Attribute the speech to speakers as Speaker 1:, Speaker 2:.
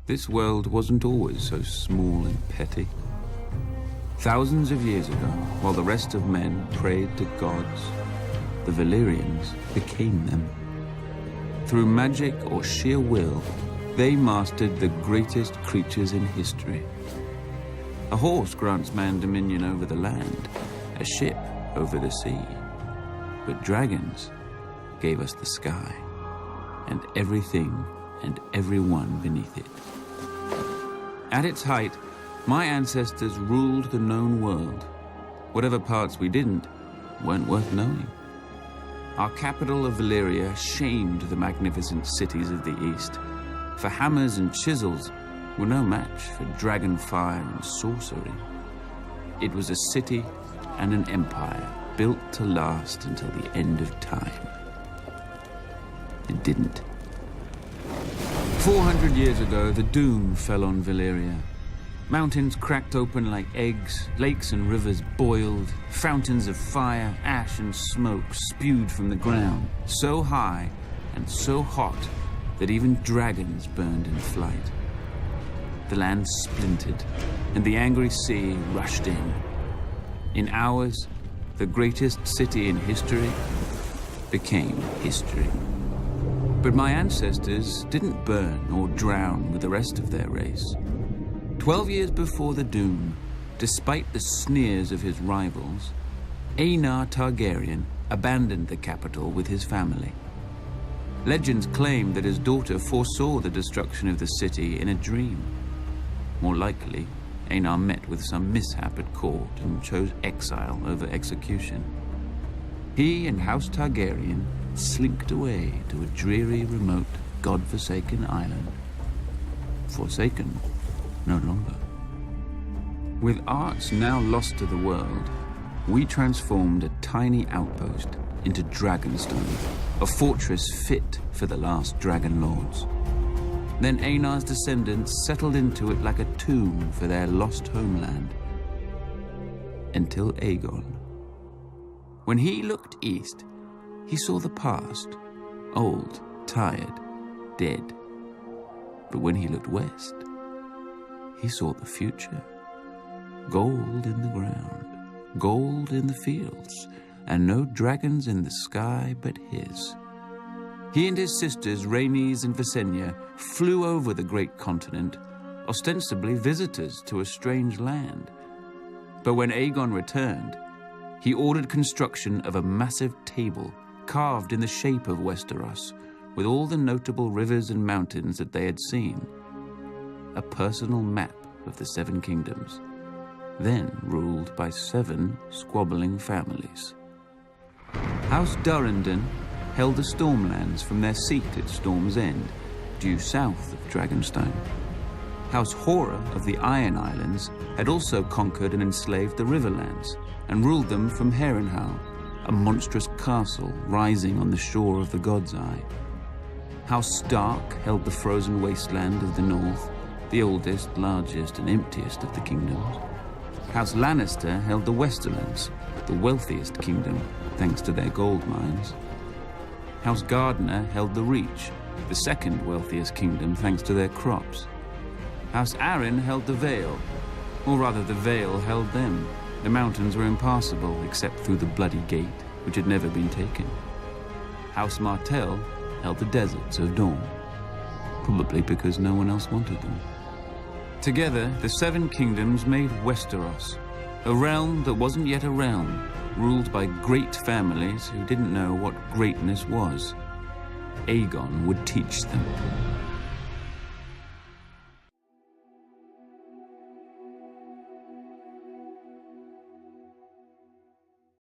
Speaker 1: this world wasn't always so small and petty. Thousands of years ago, while the rest of men prayed to gods, the Valyrians became them. Through magic or sheer will, they mastered the greatest creatures in history. A horse grants man dominion over the land, a ship over the sea. But dragons gave us the sky, and everything and everyone beneath it. At its height, my ancestors ruled the known world. Whatever parts we didn't weren't worth knowing. Our capital of Valyria shamed the magnificent cities of the east, for hammers and chisels were no match for dragon fire and sorcery. It was a city and an empire built to last until the end of time. It didn't. 400 years ago, the doom fell on Valyria. Mountains cracked open like eggs, lakes and rivers boiled, fountains of fire, ash and smoke spewed from the ground, so high and so hot that even dragons burned in flight. The land splintered, and the angry sea rushed in. In hours, the greatest city in history became history. But my ancestors didn't burn or drown with the rest of their race. 12 years before the doom, despite the sneers of his rivals, Aenar Targaryen abandoned the capital with his family. Legends claim that his daughter foresaw the destruction of the city in a dream. More likely, Aenar met with some mishap at court and chose exile over execution. He and House Targaryen slinked away to a dreary, remote, god-forsaken island. Forsaken no longer. With arts now lost to the world, we transformed a tiny outpost into Dragonstone, a fortress fit for the last dragon lords. Then Aenar's descendants settled into it like a tomb for their lost homeland. Until Aegon. When he looked east, he saw the past, old, tired, dead. But when he looked west, he saw the future. Gold in the ground, gold in the fields, and no dragons in the sky but his. He and his sisters, Rhaenys and Visenya, flew over the great continent, ostensibly visitors to a strange land. But when Aegon returned, he ordered construction of a massive table carved in the shape of Westeros, with all the notable rivers and mountains that they had seen. A personal map of the Seven Kingdoms, then ruled by 7 squabbling families. House Durrandon held the Stormlands from their seat at Storm's End, due south of Dragonstone. House Hora of the Iron Islands had also conquered and enslaved the Riverlands and ruled them from Harrenhal, a monstrous castle rising on the shore of the God's Eye. House Stark held the frozen wasteland of the north, the oldest, largest, and emptiest of the kingdoms. House Lannister held the Westerlands, the wealthiest kingdom, thanks to their gold mines. House Gardner held the Reach, the second wealthiest kingdom, thanks to their crops. House Arryn held the Vale, or rather the Vale held them. The mountains were impassable, except through the Bloody Gate, which had never been taken. House Martell held the deserts of Dorne, probably because no one else wanted them. Together, the 7 kingdoms made Westeros, a realm that wasn't yet a realm, ruled by great families who didn't know what greatness was. Aegon would teach them.